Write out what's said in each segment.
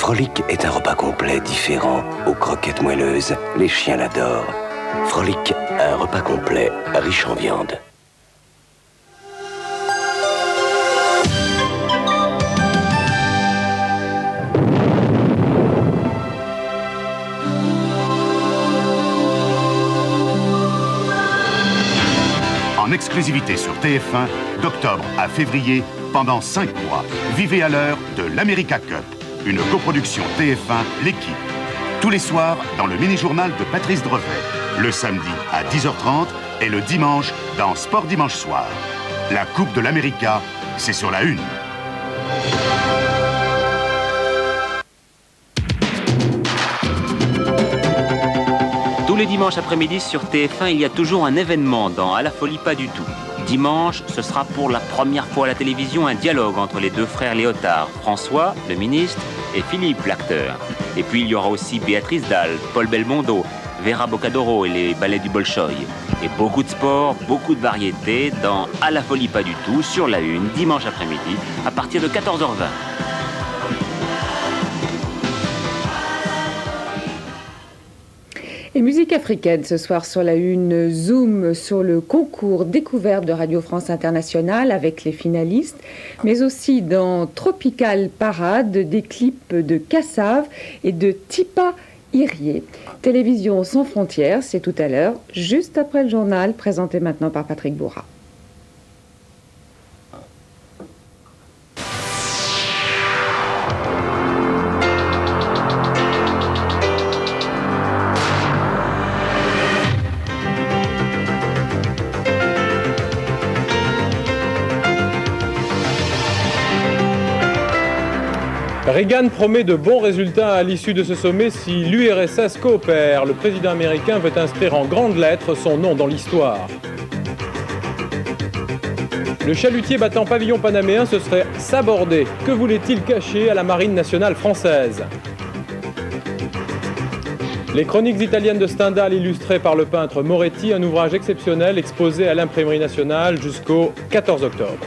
Frolic est un repas complet différent, aux croquettes moelleuses. Les chiens l'adorent. Frolic, un repas complet, riche en viande. En exclusivité sur TF1, d'octobre à février, pendant 5 mois, vivez à l'heure de l'America Cup, une coproduction TF1, l'équipe. Tous les soirs, dans le mini-journal de Patrice Drevet. Le samedi à 10h30 et le dimanche dans Sport Dimanche Soir. La Coupe de l'America, c'est sur la 1. Tous les dimanches après-midi sur TF1, il y a toujours un événement dans À la folie pas du tout. Dimanche, ce sera pour la première fois à la télévision un dialogue entre les deux frères Léotard, François, le ministre, et Philippe, l'acteur. Et puis il y aura aussi Béatrice Dalle, Paul Belmondo, Vera Bocadoro et les ballets du Bolchoï. Et beaucoup de sport, beaucoup de variétés dans À la folie pas du tout sur la 1, dimanche après-midi, à partir de 14h20. Et musique africaine ce soir sur la 1, zoom sur le concours découverte de Radio France Internationale avec les finalistes, mais aussi dans Tropical Parade, des clips de Kassav et de Tipa Irié. Télévision sans frontières, c'est tout à l'heure, juste après le journal, présenté maintenant par Patrick Bourra. Reagan promet de bons résultats à l'issue de ce sommet si l'URSS coopère. Le président américain veut inscrire en grandes lettres son nom dans l'histoire. Le chalutier battant pavillon panaméen se serait sabordé. Que voulait-il cacher à la marine nationale française? Les chroniques italiennes de Stendhal illustrées par le peintre Moretti, un ouvrage exceptionnel exposé à l'imprimerie nationale jusqu'au 14 octobre.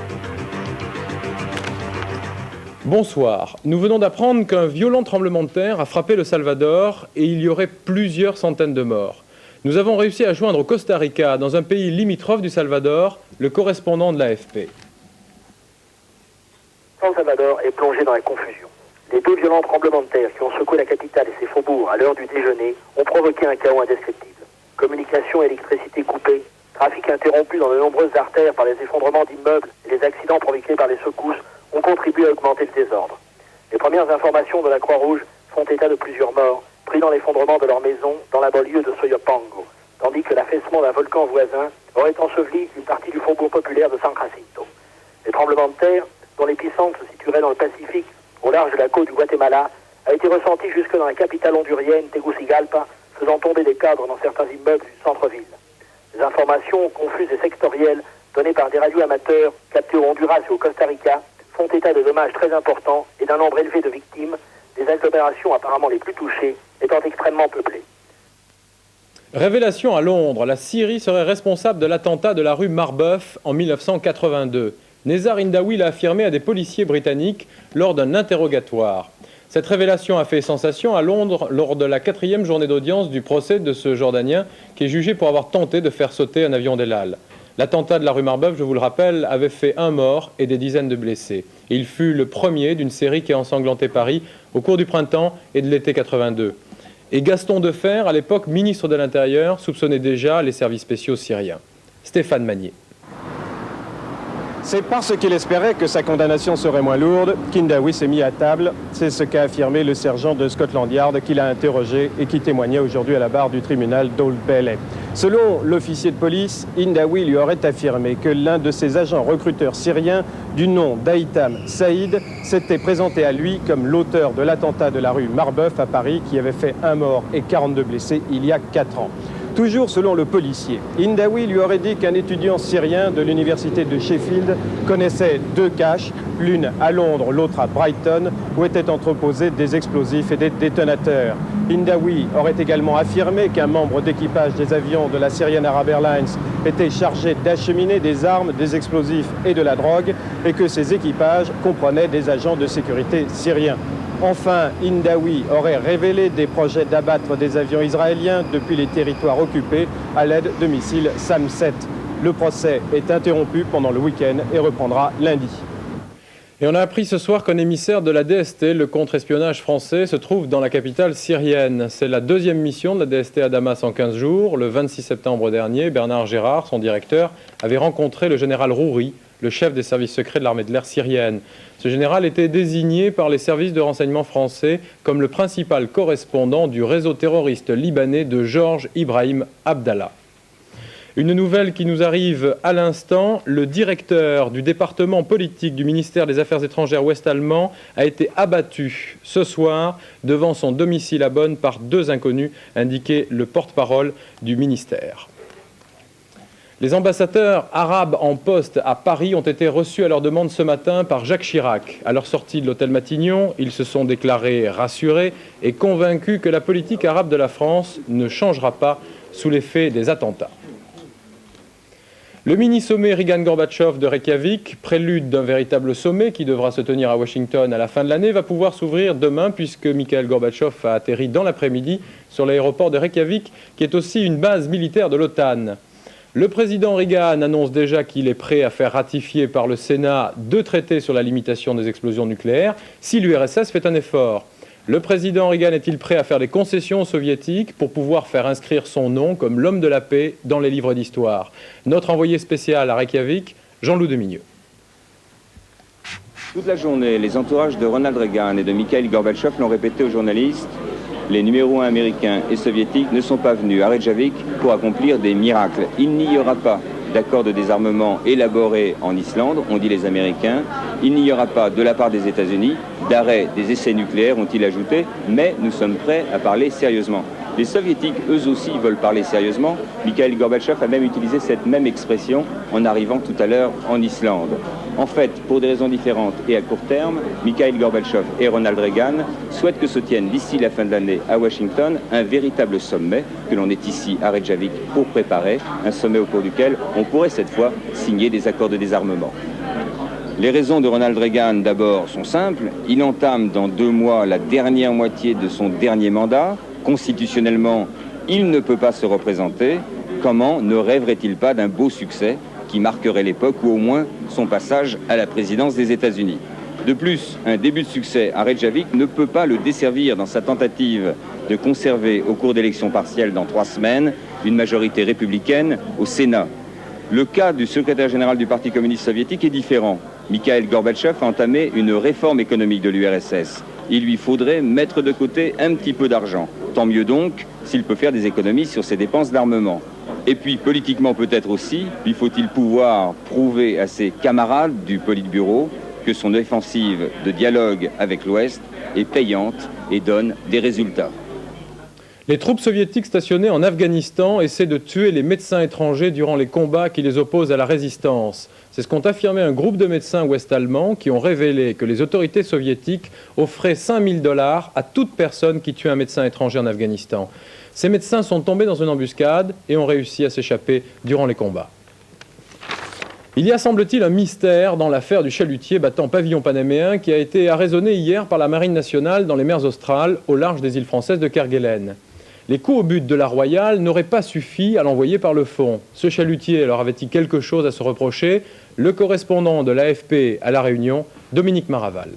Bonsoir. Nous venons d'apprendre qu'un violent tremblement de terre a frappé le Salvador et il y aurait plusieurs centaines de morts. Nous avons réussi à joindre au Costa Rica, dans un pays limitrophe du Salvador, le correspondant de l'AFP. San Salvador est plongé dans la confusion. Les 2 violents tremblements de terre qui ont secoué la capitale et ses faubourgs à l'heure du déjeuner ont provoqué un chaos indescriptible. Communication et électricité coupées, trafic interrompu dans de nombreuses artères par les effondrements d'immeubles et les accidents provoqués par les secousses ont contribué à augmenter le désordre. Les premières informations de la Croix-Rouge font état de plusieurs morts, pris dans l'effondrement de leur maison dans la banlieue de Soyapango, tandis que l'affaissement d'un volcan voisin aurait enseveli une partie du faubourg populaire de San Jacinto. Les tremblements de terre, dont l'épicentre se situerait dans le Pacifique, au large de la côte du Guatemala, a été ressenti jusque dans la capitale hondurienne, Tegucigalpa, faisant tomber des cadres dans certains immeubles du centre-ville. Les informations confuses et sectorielles données par des radios amateurs captées au Honduras et au Costa Rica font état de dommages très importants et d'un nombre élevé de victimes, des agglomérations apparemment les plus touchées étant extrêmement peuplées. Révélation à Londres, la Syrie serait responsable de l'attentat de la rue Marbeuf en 1982. Nezar Indawi l'a affirmé à des policiers britanniques lors d'un interrogatoire. Cette révélation a fait sensation à Londres lors de la 4e journée d'audience du procès de ce Jordanien qui est jugé pour avoir tenté de faire sauter un avion d'El Al. L'attentat de la rue Marbeuf, je vous le rappelle, avait fait 1 mort et des dizaines de blessés. Il fut le premier d'une série qui a ensanglanté Paris au cours du printemps et de l'été 82. Et Gaston Defferre, à l'époque ministre de l'Intérieur, soupçonnait déjà les services spéciaux syriens. Stéphane Magnier. C'est parce qu'il espérait que sa condamnation serait moins lourde qu'Indawi s'est mis à table. C'est ce qu'a affirmé le sergent de Scotland Yard qui l'a interrogé et qui témoignait aujourd'hui à la barre du tribunal d'Old Bailey. Selon l'officier de police, Indawi lui aurait affirmé que l'un de ses agents recruteurs syriens du nom d'Aïtam Saïd s'était présenté à lui comme l'auteur de l'attentat de la rue Marbeuf à Paris qui avait fait 1 mort et 42 blessés il y a 4 ans. Toujours selon le policier, Indawi lui aurait dit qu'un étudiant syrien de l'université de Sheffield connaissait 2 caches, l'une à Londres, l'autre à Brighton, où étaient entreposés des explosifs et des détonateurs. Hindawi aurait également affirmé qu'un membre d'équipage des avions de la Syrian Arab Airlines était chargé d'acheminer des armes, des explosifs et de la drogue et que ces équipages comprenaient des agents de sécurité syriens. Enfin, Hindawi aurait révélé des projets d'abattre des avions israéliens depuis les territoires occupés à l'aide de missiles SAM-7. Le procès est interrompu pendant le week-end et reprendra lundi. Et on a appris ce soir qu'un émissaire de la DST, le contre-espionnage français, se trouve dans la capitale syrienne. C'est la deuxième mission de la DST à Damas en 15 jours. Le 26 septembre dernier, Bernard Gérard, son directeur, avait rencontré le général Rouri, le chef des services secrets de l'armée de l'air syrienne. Ce général était désigné par les services de renseignement français comme le principal correspondant du réseau terroriste libanais de Georges Ibrahim Abdallah. Une nouvelle qui nous arrive à l'instant, le directeur du département politique du ministère des Affaires étrangères ouest-allemand a été abattu ce soir devant son domicile à Bonn par 2 inconnus, indiquait le porte-parole du ministère. Les ambassadeurs arabes en poste à Paris ont été reçus à leur demande ce matin par Jacques Chirac. À leur sortie de l'hôtel Matignon, ils se sont déclarés rassurés et convaincus que la politique arabe de la France ne changera pas sous l'effet des attentats. Le mini-sommet Reagan-Gorbatchev de Reykjavik, prélude d'un véritable sommet qui devra se tenir à Washington à la fin de l'année, va pouvoir s'ouvrir demain puisque Mikhail Gorbatchev a atterri dans l'après-midi sur l'aéroport de Reykjavik, qui est aussi une base militaire de l'OTAN. Le président Reagan annonce déjà qu'il est prêt à faire ratifier par le Sénat 2 traités sur la limitation des explosions nucléaires si l'URSS fait un effort. Le président Reagan est-il prêt à faire des concessions aux soviétiques pour pouvoir faire inscrire son nom comme l'homme de la paix dans les livres d'histoire? Notre envoyé spécial à Reykjavik, Jean-Loup Demigneux. Toute la journée, les entourages de Ronald Reagan et de Mikhail Gorbatchev l'ont répété aux journalistes. Les numéros 1 américains et soviétiques ne sont pas venus à Reykjavik pour accomplir des miracles. Il n'y aura pas d'accord de désarmement élaboré en Islande, ont dit les Américains. Il n'y aura pas de la part des États-Unis d'arrêt des essais nucléaires, ont-ils ajouté, mais nous sommes prêts à parler sérieusement. Les soviétiques, eux aussi, veulent parler sérieusement. Mikhail Gorbatchev a même utilisé cette même expression en arrivant tout à l'heure en Islande. En fait, pour des raisons différentes et à court terme, Mikhail Gorbatchev et Ronald Reagan souhaitent que se tienne d'ici la fin de l'année à Washington un véritable sommet que l'on est ici à Reykjavik pour préparer, un sommet au cours duquel on pourrait cette fois signer des accords de désarmement. Les raisons de Ronald Reagan, d'abord, sont simples. Il entame dans 2 mois la dernière moitié de son dernier mandat. Constitutionnellement, il ne peut pas se représenter. Comment ne rêverait-il pas d'un beau succès qui marquerait l'époque ou au moins son passage à la présidence des États-Unis? De plus, un début de succès à Reykjavik ne peut pas le desservir dans sa tentative de conserver au cours d'élections partielles dans 3 semaines une majorité républicaine au Sénat. Le cas du secrétaire général du Parti communiste soviétique est différent. Mikhail Gorbatchev a entamé une réforme économique de l'URSS. Il lui faudrait mettre de côté un petit peu d'argent. Tant mieux donc s'il peut faire des économies sur ses dépenses d'armement. Et puis, politiquement peut-être aussi, lui faut-il pouvoir prouver à ses camarades du Politburo que son offensive de dialogue avec l'Ouest est payante et donne des résultats. Les troupes soviétiques stationnées en Afghanistan essaient de tuer les médecins étrangers durant les combats qui les opposent à la résistance. C'est ce qu'ont affirmé un groupe de médecins ouest-allemands qui ont révélé que les autorités soviétiques offraient 5 000 $ à toute personne qui tue un médecin étranger en Afghanistan. Ces médecins sont tombés dans une embuscade et ont réussi à s'échapper durant les combats. Il y a, semble-t-il, un mystère dans l'affaire du chalutier battant pavillon panaméen qui a été arraisonné hier par la Marine nationale dans les mers australes au large des îles françaises de Kerguelen. Les coups au but de la Royale n'auraient pas suffi à l'envoyer par le fond. Ce chalutier leur avait-il quelque chose à se reprocher? Le correspondant de l'AFP à La Réunion, Dominique Maraval.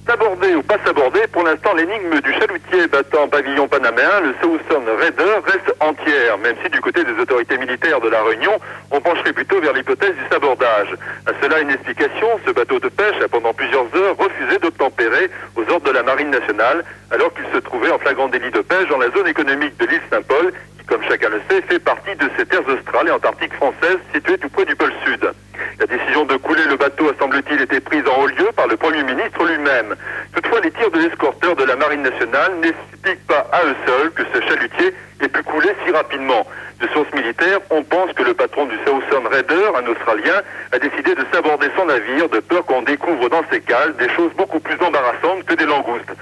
S'aborder ou pas s'aborder, pour l'instant l'énigme du chalutier battant pavillon panaméen, le Southern Raider, reste entière, même si du côté des autorités militaires de La Réunion, on pencherait plutôt vers l'hypothèse du sabordage. À cela une explication, ce bateau de pêche a pendant plusieurs heures refusé d'obtempérer aux ordres de la Marine nationale, alors qu'il se trouvait en flagrant délit de pêche dans la zone économique de l'île Saint-Paul, qui, comme chacun le sait, fait partie de ces terres australes et antarctiques françaises situées tout près du pôle Sud. La décision de couler le bateau a, semble-t-il, été prise en haut lieu par le Premier ministre lui-même. Toutefois, les tirs de l'escorteur de la Marine nationale n'expliquent pas à eux seuls que ce chalutier ait pu couler si rapidement. De sources militaires, on pense que le patron du Southern Raider, un Australien, a décidé de saborder son navire de peur qu'on découvre dans ses cales des choses beaucoup plus embarrassantes que des langoustes.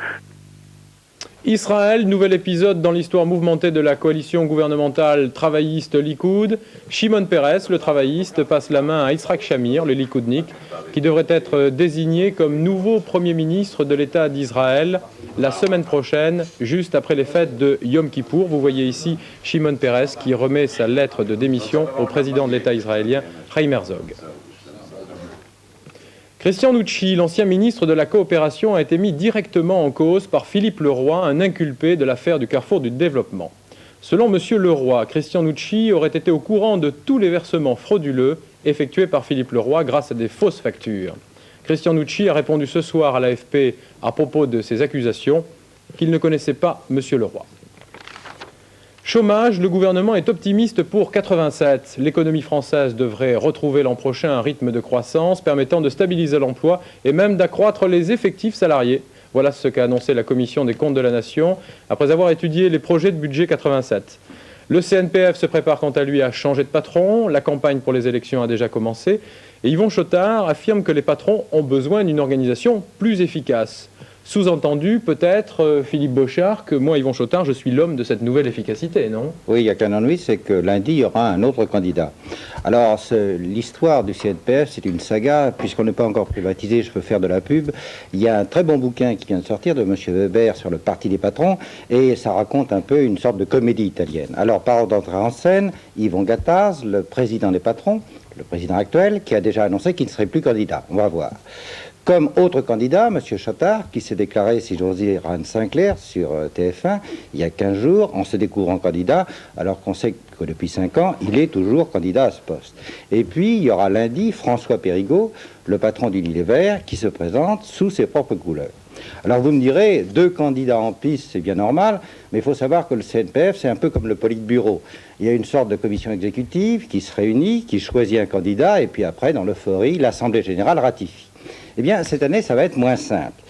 Israël, nouvel épisode dans l'histoire mouvementée de la coalition gouvernementale travailliste Likoud. Shimon Peres, le travailliste, passe la main à Yitzhak Shamir, le Likoudnik, qui devrait être désigné comme nouveau Premier ministre de l'État d'Israël la semaine prochaine, juste après les fêtes de Yom Kippour. Vous voyez ici Shimon Peres qui remet sa lettre de démission au président de l'État israélien, Chaim Herzog. Christian Nucci, l'ancien ministre de la Coopération, a été mis directement en cause par Philippe Leroy, un inculpé de l'affaire du Carrefour du Développement. Selon M. Leroy, Christian Nucci aurait été au courant de tous les versements frauduleux effectués par Philippe Leroy grâce à des fausses factures. Christian Nucci a répondu ce soir à l'AFP à propos de ces accusations qu'il ne connaissait pas M. Leroy. Chômage, le gouvernement est optimiste pour 87. L'économie française devrait retrouver l'an prochain un rythme de croissance permettant de stabiliser l'emploi et même d'accroître les effectifs salariés. Voilà ce qu'a annoncé la Commission des comptes de la Nation après avoir étudié les projets de budget 87. Le CNPF se prépare quant à lui à changer de patron. La campagne pour les élections a déjà commencé. Et Yvon Chotard affirme que les patrons ont besoin d'une organisation plus efficace. Sous-entendu, peut-être, Philippe Bochard, que moi, Yvon Chotard, je suis l'homme de cette nouvelle efficacité, non? Oui, il n'y a qu'un ennui, c'est que lundi, il y aura un autre candidat. Alors, l'histoire du CNPF, c'est une saga, puisqu'on n'est pas encore privatisé, je peux faire de la pub. Il y a un très bon bouquin qui vient de sortir de M. Weber sur le parti des patrons, et ça raconte un peu une sorte de comédie italienne. Alors, par d'entrer en scène, Yvon Gattaz, le président des patrons, le président actuel, qui a déjà annoncé qu'il ne serait plus candidat. On va voir. Comme autre candidat, M. Chotard, qui s'est déclaré, si j'ose dire, à Anne Sinclair sur TF1, il y a 15 jours, en se découvrant candidat, alors qu'on sait que depuis 5 ans, il est toujours candidat à ce poste. Et puis, il y aura lundi François Périgaud, le patron d'Unilever, qui se présente sous ses propres couleurs. Alors vous me direz, 2 candidats en piste, c'est bien normal, mais il faut savoir que le CNPF, c'est un peu comme le Politburo. Il y a une sorte de commission exécutive qui se réunit, qui choisit un candidat, et puis après, dans l'euphorie, l'Assemblée générale ratifie. Eh bien, cette année, ça va être moins simple.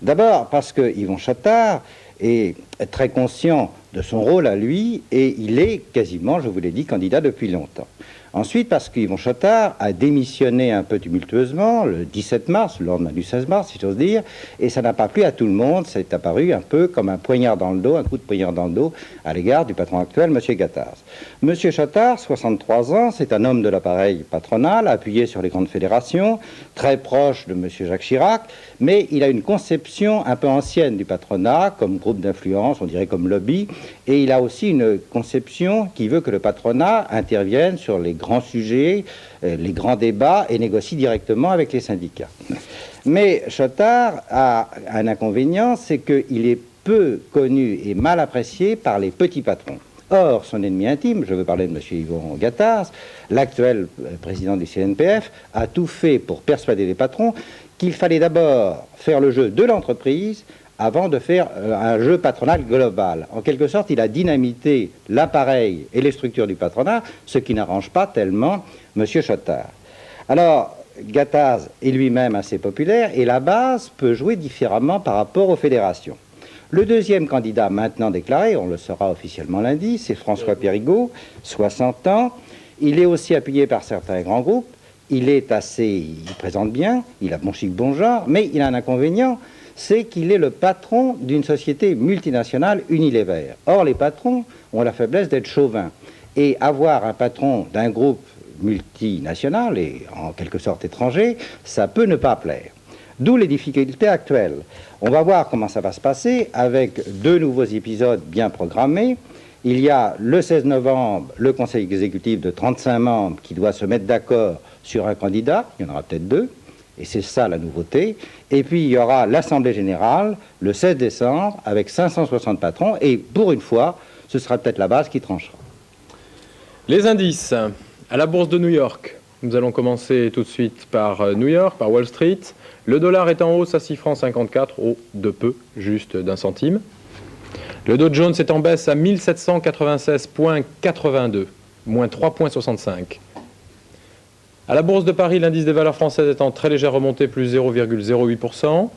D'abord parce que Yvon Chotard est très conscient de son rôle à lui, et il est quasiment, je vous l'ai dit, candidat depuis longtemps. Ensuite, parce qu'Yvon Chotard a démissionné un peu tumultueusement le 17 mars, le lendemain du 16 mars, si j'ose dire, et ça n'a pas plu à tout le monde. C'est apparu un peu comme un poignard dans le dos, un coup de poignard dans le dos à l'égard du patron actuel, M. Gattaz. M. Chotard, 63 ans, c'est un homme de l'appareil patronal, appuyé sur les grandes fédérations, très proche de M. Jacques Chirac, mais il a une conception un peu ancienne du patronat, comme groupe d'influence, on dirait comme lobby, et il a aussi une conception qui veut que le patronat intervienne sur les grands sujets, les grands débats et négocie directement avec les syndicats. Mais Chotard a un inconvénient, c'est qu'il est peu connu et mal apprécié par les petits patrons. Or, son ennemi intime, je veux parler de M. Yvon Gattaz, l'actuel président du CNPF, a tout fait pour persuader les patrons qu'il fallait d'abord faire le jeu de l'entreprise avant de faire un jeu patronal global. En quelque sorte, il a dynamité l'appareil et les structures du patronat, ce qui n'arrange pas tellement M. Chotard. Alors, Gattaz est lui-même assez populaire, et la base peut jouer différemment par rapport aux fédérations. Le deuxième candidat maintenant déclaré, on le saura officiellement lundi, c'est François Périgaud, 60 ans. Il est aussi appuyé par certains grands groupes. Il présente bien, il a bon chic, bon genre, mais il a un inconvénient, c'est qu'il est le patron d'une société multinationale, Unilever. Or, les patrons ont la faiblesse d'être chauvins. Et avoir un patron d'un groupe multinational et en quelque sorte étranger, ça peut ne pas plaire. D'où les difficultés actuelles. On va voir comment ça va se passer avec 2 nouveaux épisodes bien programmés. Il y a le 16 novembre le conseil exécutif de 35 membres qui doit se mettre d'accord sur un candidat. Il y en aura peut-être 2. Et c'est ça la nouveauté. Et puis il y aura l'Assemblée générale le 16 décembre avec 560 patrons. Et pour une fois, ce sera peut-être la base qui tranchera. Les indices à la bourse de New York. Nous allons commencer tout de suite par New York, par Wall Street. Le dollar est en hausse à 6 francs 54, de peu, juste d'1 centime. Le Dow Jones est en baisse à 1796,82, moins 3,65. À la Bourse de Paris, l'indice des valeurs françaises est en très légère remontée, plus 0,08%.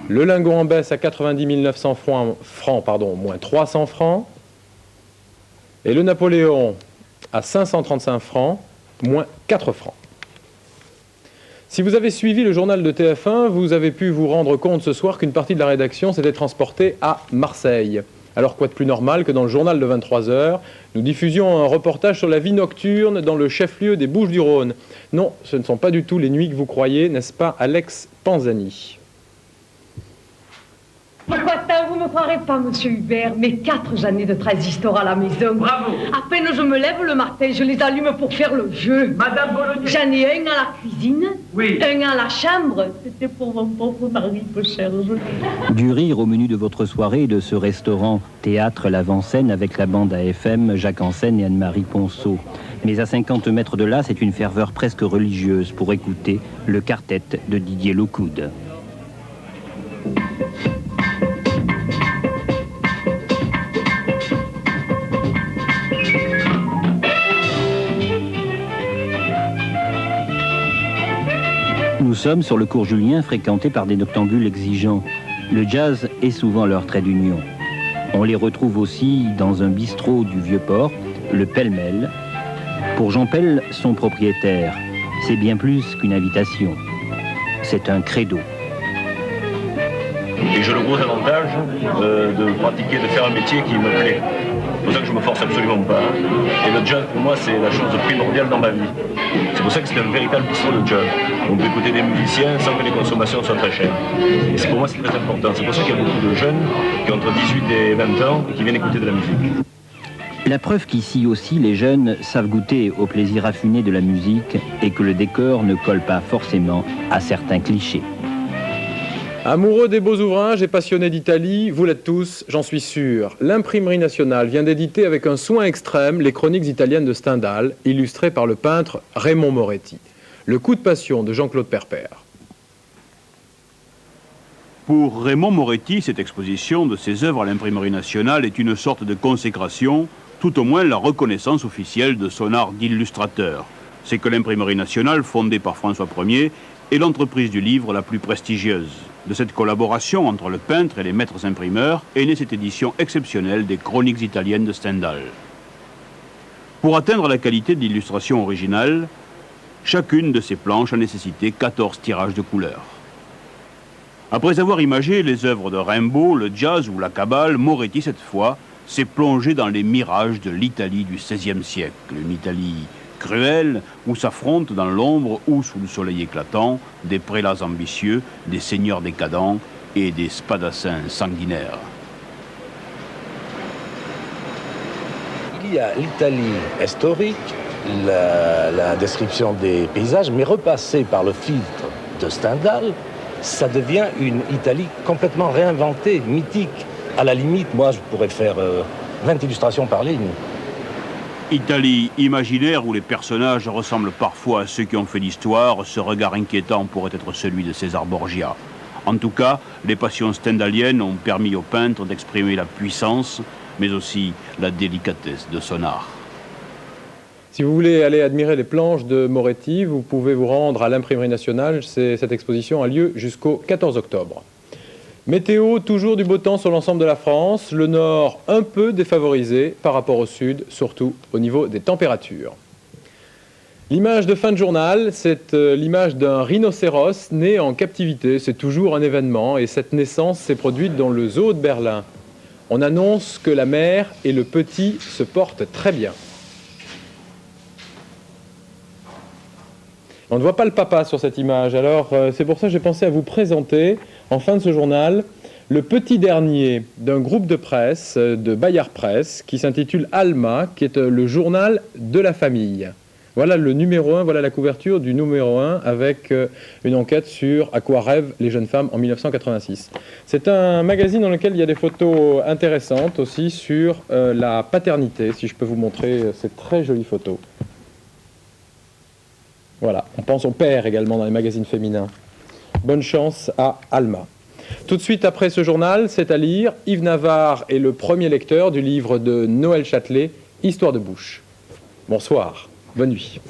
Le lingot en baisse à 90 900 francs, moins 300 francs. Et le Napoléon à 535 francs, moins 4 francs. Si vous avez suivi le journal de TF1, vous avez pu vous rendre compte ce soir qu'une partie de la rédaction s'était transportée à Marseille. Alors quoi de plus normal que dans le journal de 23h, nous diffusions un reportage sur la vie nocturne dans le chef-lieu des Bouches-du-Rhône. Non, ce ne sont pas du tout les nuits que vous croyez, n'est-ce pas Alex Panzani? Pourquoi ça, vous ne me croirez pas, monsieur Hubert, mes 4 années de transistor à la maison. Bravo. À peine je me lève le matin, je les allume pour faire le jeu. Madame Bolognier. J'en ai un à la cuisine, oui. Un à la chambre. C'était pour mon pauvre mari, peu cher. Du rire au menu de votre soirée de ce restaurant Théâtre l'Avant-Scène avec la bande AFM, Jacques Ansen et Anne-Marie Ponceau. Mais à 50 mètres de là, c'est une ferveur presque religieuse pour écouter le quartet de Didier Locoud. Nous sommes sur le cours Julien, fréquenté par des noctambules exigeants. Le jazz est souvent leur trait d'union. On les retrouve aussi dans un bistrot du Vieux-Port, le Pêle-Mêle. Pour Jean Pell, son propriétaire, c'est bien plus qu'une invitation. C'est un credo. Et j'ai le gros avantage de pratiquer, de faire un métier qui me plaît. C'est pour ça que je me force absolument pas. Et le jazz, pour moi, c'est la chose primordiale dans ma vie. C'est pour ça que c'est un véritable bistrot de jazz. On peut écouter des musiciens sans que les consommations soient très chères. Et pour moi, c'est très important. C'est pour ça qu'il y a beaucoup de jeunes qui ont entre 18 et 20 ans et qui viennent écouter de la musique. La preuve qu'ici aussi, les jeunes savent goûter au plaisir affiné de la musique et que le décor ne colle pas forcément à certains clichés. Amoureux des beaux ouvrages et passionnés d'Italie, vous l'êtes tous, j'en suis sûr. L'Imprimerie nationale vient d'éditer avec un soin extrême les chroniques italiennes de Stendhal, illustrées par le peintre Raymond Moretti. Le coup de passion de Jean-Claude Perpère. Pour Raymond Moretti, cette exposition de ses œuvres à l'Imprimerie nationale est une sorte de consécration, tout au moins la reconnaissance officielle de son art d'illustrateur. C'est que l'Imprimerie nationale, fondée par François Ier, est l'entreprise du livre la plus prestigieuse. De cette collaboration entre le peintre et les maîtres imprimeurs est née cette édition exceptionnelle des chroniques italiennes de Stendhal. Pour atteindre la qualité de l'illustration originale, chacune de ces planches a nécessité 14 tirages de couleurs. Après avoir imagé les œuvres de Rimbaud, le jazz ou la cabale, Moretti, cette fois, s'est plongé dans les mirages de l'Italie du XVIe siècle. Une Italie cruelle où s'affrontent dans l'ombre ou sous le soleil éclatant des prélats ambitieux, des seigneurs décadents et des spadassins sanguinaires. Il y a l'Italie historique, la description des paysages, mais repassée par le filtre de Stendhal, ça devient une Italie complètement réinventée, mythique. À la limite, moi, je pourrais faire 20 illustrations par ligne. Italie imaginaire où les personnages ressemblent parfois à ceux qui ont fait l'histoire, ce regard inquiétant pourrait être celui de César Borgia. En tout cas, les passions stendhaliennes ont permis au peintre d'exprimer la puissance, mais aussi la délicatesse de son art. Si vous voulez aller admirer les planches de Moretti, vous pouvez vous rendre à l'Imprimerie nationale. Cette exposition a lieu jusqu'au 14 octobre. Météo, toujours du beau temps sur l'ensemble de la France. Le nord un peu défavorisé par rapport au sud, surtout au niveau des températures. L'image de fin de journal, c'est l'image d'un rhinocéros né en captivité. C'est toujours un événement et cette naissance s'est produite dans le zoo de Berlin. On annonce que la mère et le petit se portent très bien. On ne voit pas le papa sur cette image, alors c'est pour ça que j'ai pensé à vous présenter, en fin de ce journal, le petit dernier d'un groupe de presse, de Bayard Presse, qui s'intitule Alma, qui est le journal de la famille. Voilà le numéro 1, voilà la couverture du numéro 1 avec une enquête sur à quoi rêvent les jeunes femmes en 1986. C'est un magazine dans lequel il y a des photos intéressantes aussi sur la paternité, si je peux vous montrer ces très jolies photos. Voilà, on pense au père également dans les magazines féminins. Bonne chance à Alma. Tout de suite après ce journal, c'est à lire. Yves Navarre est le premier lecteur du livre de Noël Châtelet, Histoire de bouche. Bonsoir, bonne nuit.